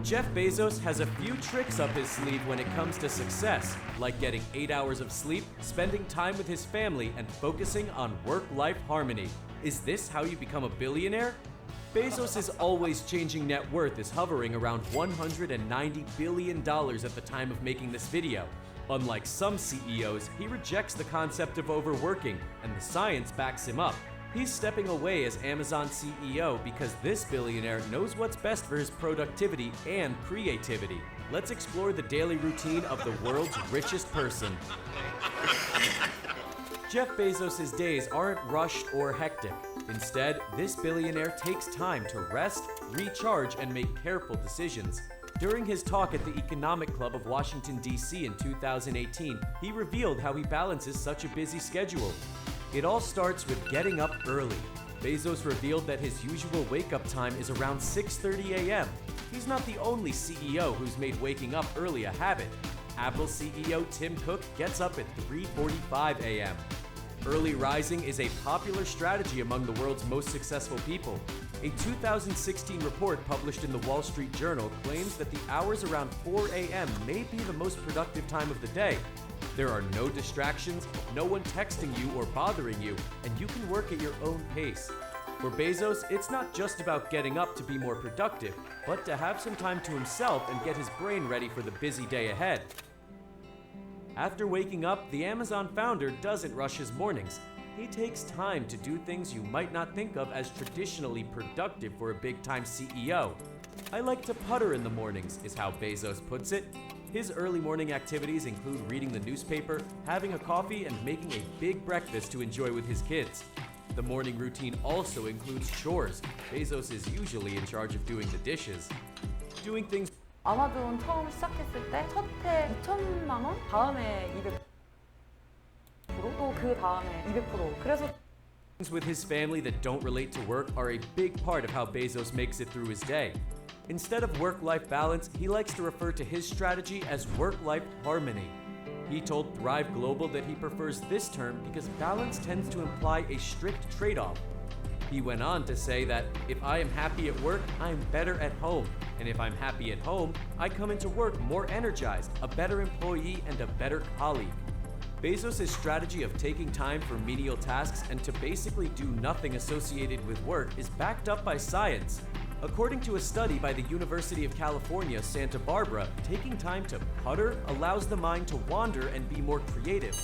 Jeff Bezos has a few tricks up his sleeve when it comes to success, like getting 8 hours of sleep, spending time with his family, and focusing on work-life harmony. Is this how you become a billionaire? Bezos' always changing net worth is hovering around $190 billion at the time of making this video. Unlike some CEOs, he rejects the concept of overworking, and the science backs him up. He's stepping away as Amazon CEO because this billionaire knows what's best for his productivity and creativity. Let's explore the daily routine of the world's richest person. Jeff Bezos' days aren't rushed or hectic. Instead, this billionaire takes time to rest, recharge, and make careful decisions. During his talk at the Economic Club of Washington, D.C. in 2018, he revealed how he balances such a busy schedule. It all starts with getting up early. Bezos revealed that his usual wake-up time is around 6:30 a.m. He's not the only CEO who's made waking up early a habit. Apple CEO Tim Cook gets up at 3:45 a.m. Early rising is a popular strategy among the world's most successful people. A 2016 report published in the Wall Street Journal claims that the hours around 4 a.m. may be the most productive time of the day. There are no distractions, no one texting you or bothering you, and you can work at your own pace. For Bezos, it's not just about getting up to be more productive, but to have some time to himself and get his brain ready for the busy day ahead. After waking up, the Amazon founder doesn't rush his mornings. He takes time to do things you might not think of as traditionally productive for a big-time CEO. "I like to putter in the mornings," is how Bezos puts it. His early morning activities include reading the newspaper, having a coffee, and making a big breakfast to enjoy with his kids. The morning routine also includes chores. Bezos is usually in charge of doing the dishes. Doing things 아마존 처음 시작했을 때 첫 해 2천만 원, 다음에 200%, 또 그 다음에 200%. 그래서 with his family that don't relate to work are a big part of how Bezos makes it through his day. Instead of work-life balance, he likes to refer to his strategy as work-life harmony. He told Thrive Global that he prefers this term because balance tends to imply a strict trade-off. He went on to say that, "If I am happy at work, I'm better at home. And if I'm happy at home, I come into work more energized, a better employee, and a better colleague." Bezos' strategy of taking time for menial tasks and to basically do nothing associated with work is backed up by science. According to a study by the University of California, Santa Barbara, taking time to putter allows the mind to wander and be more creative.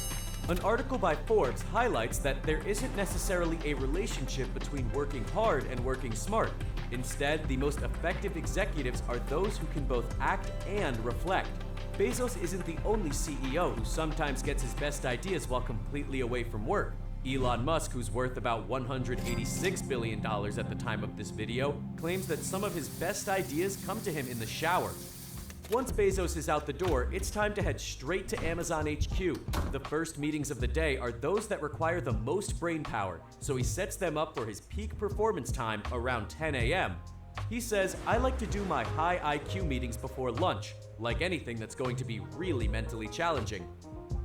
An article by Forbes highlights that there isn't necessarily a relationship between working hard and working smart. Instead, the most effective executives are those who can both act and reflect. Bezos isn't the only CEO who sometimes gets his best ideas while completely away from work. Elon Musk, who's worth about $186 billion at the time of this video, claims that some of his best ideas come to him in the shower. Once Bezos is out the door, it's time to head straight to Amazon HQ. The first meetings of the day are those that require the most brain power, so he sets them up for his peak performance time around 10 a.m. He says, "I like to do my high IQ meetings before lunch, like anything that's going to be really mentally challenging."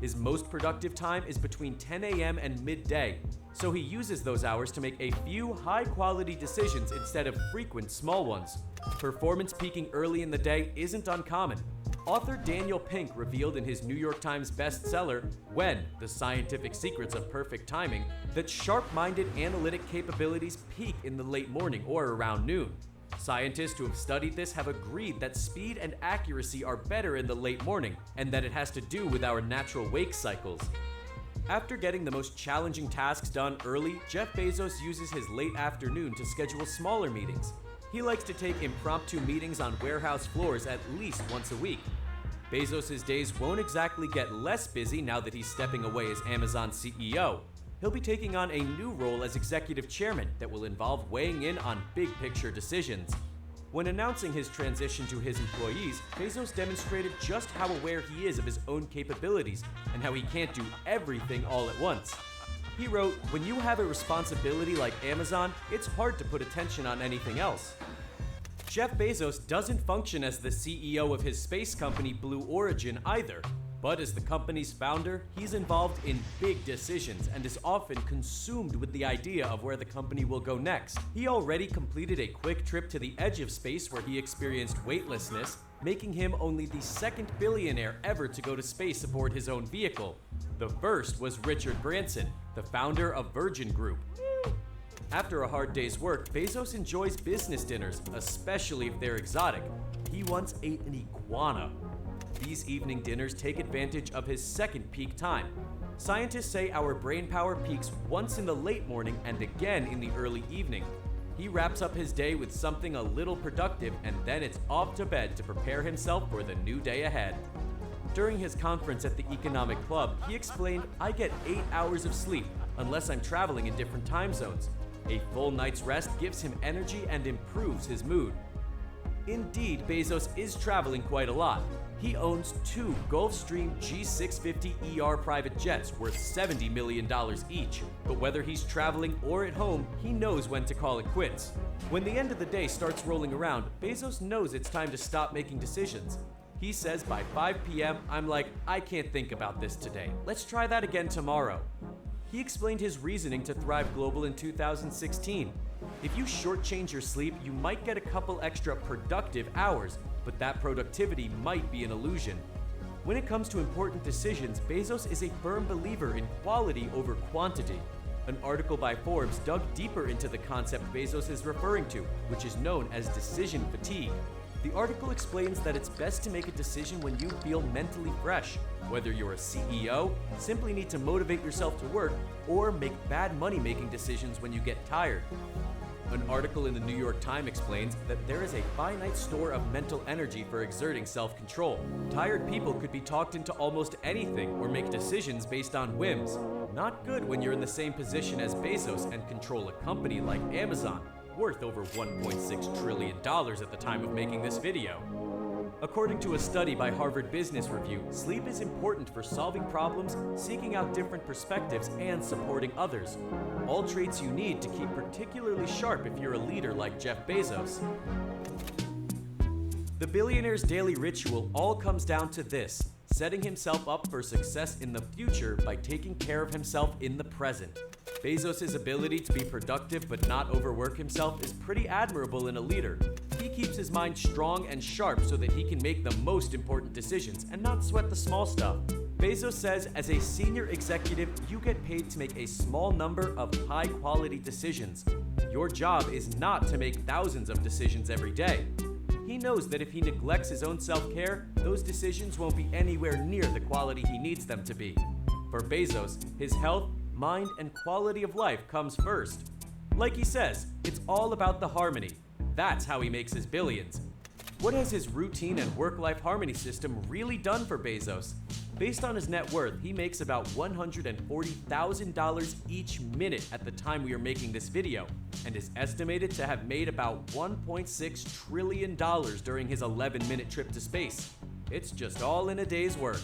His most productive time is between 10 a.m. and midday, so he uses those hours to make a few high-quality decisions instead of frequent small ones. Performance peaking early in the day isn't uncommon. Author Daniel Pink revealed in his New York Times bestseller, When: The Scientific Secrets of Perfect Timing, that sharp-minded analytic capabilities peak in the late morning or around noon. Scientists who have studied this have agreed that speed and accuracy are better in the late morning, and that it has to do with our natural wake cycles. After getting the most challenging tasks done early, Jeff Bezos uses his late afternoon to schedule smaller meetings. He likes to take impromptu meetings on warehouse floors at least once a week. Bezos' days won't exactly get less busy now that he's stepping away as Amazon CEO. He'll be taking on a new role as executive chairman that will involve weighing in on big-picture decisions. When announcing his transition to his employees, Bezos demonstrated just how aware he is of his own capabilities and how he can't do everything all at once. He wrote, "When you have a responsibility like Amazon, it's hard to put attention on anything else." Jeff Bezos doesn't function as the CEO of his space company Blue Origin either. But as the company's founder, he's involved in big decisions and is often consumed with the idea of where the company will go next. He already completed a quick trip to the edge of space where he experienced weightlessness, making him only the second billionaire ever to go to space aboard his own vehicle. The first was Richard Branson, the founder of Virgin Group. After a hard day's work, Bezos enjoys business dinners, especially if they're exotic. He once ate an iguana. These evening dinners take advantage of his second peak time. Scientists say our brain power peaks once in the late morning and again in the early evening. He wraps up his day with something a little productive, and then it's off to bed to prepare himself for the new day ahead. During his conference at the Economic Club, he explained, "I get 8 hours of sleep, unless I'm traveling in different time zones. A full night's rest gives him energy and improves his mood." Indeed, Bezos is traveling quite a lot. He owns 2 Gulfstream G650ER private jets worth $70 million each. But whether he's traveling or at home, he knows when to call it quits. When the end of the day starts rolling around, Bezos knows it's time to stop making decisions. He says by 5 p.m., "I'm like, I can't think about this today. Let's try that again tomorrow." He explained his reasoning to Thrive Global in 2016. If you shortchange your sleep, you might get a couple extra productive hours, but that productivity might be an illusion. When it comes to important decisions, Bezos is a firm believer in quality over quantity. An article by Forbes dug deeper into the concept Bezos is referring to, which is known as decision fatigue. The article explains that it's best to make a decision when you feel mentally fresh. Whether you're a CEO, simply need to motivate yourself to work, or make bad money-making decisions when you get tired. An article in the New York Times explains that there is a finite store of mental energy for exerting self-control. Tired people could be talked into almost anything or make decisions based on whims. Not good when you're in the same position as Bezos and control a company like Amazon, worth over $1.6 trillion at the time of making this video. According to a study by Harvard Business Review, sleep is important for solving problems, seeking out different perspectives, and supporting others. All traits you need to keep particularly sharp if you're a leader like Jeff Bezos. The billionaire's daily ritual all comes down to this: setting himself up for success in the future by taking care of himself in the present. Bezos' ability to be productive but not overwork himself is pretty admirable in a leader. He keeps his mind strong and sharp so that he can make the most important decisions and not sweat the small stuff. Bezos says, as a senior executive, you get paid to make a small number of high-quality decisions. Your job is not to make thousands of decisions every day. He knows that if he neglects his own self-care, those decisions won't be anywhere near the quality he needs them to be. For Bezos, his health, mind, and quality of life comes first. Like he says, it's all about the harmony. That's how he makes his billions. What has his routine and work-life harmony system really done for Bezos? Based on his net worth, he makes about $140,000 each minute at the time we are making this video, and is estimated to have made about $1.6 trillion during his 11-minute trip to space. It's just all in a day's work.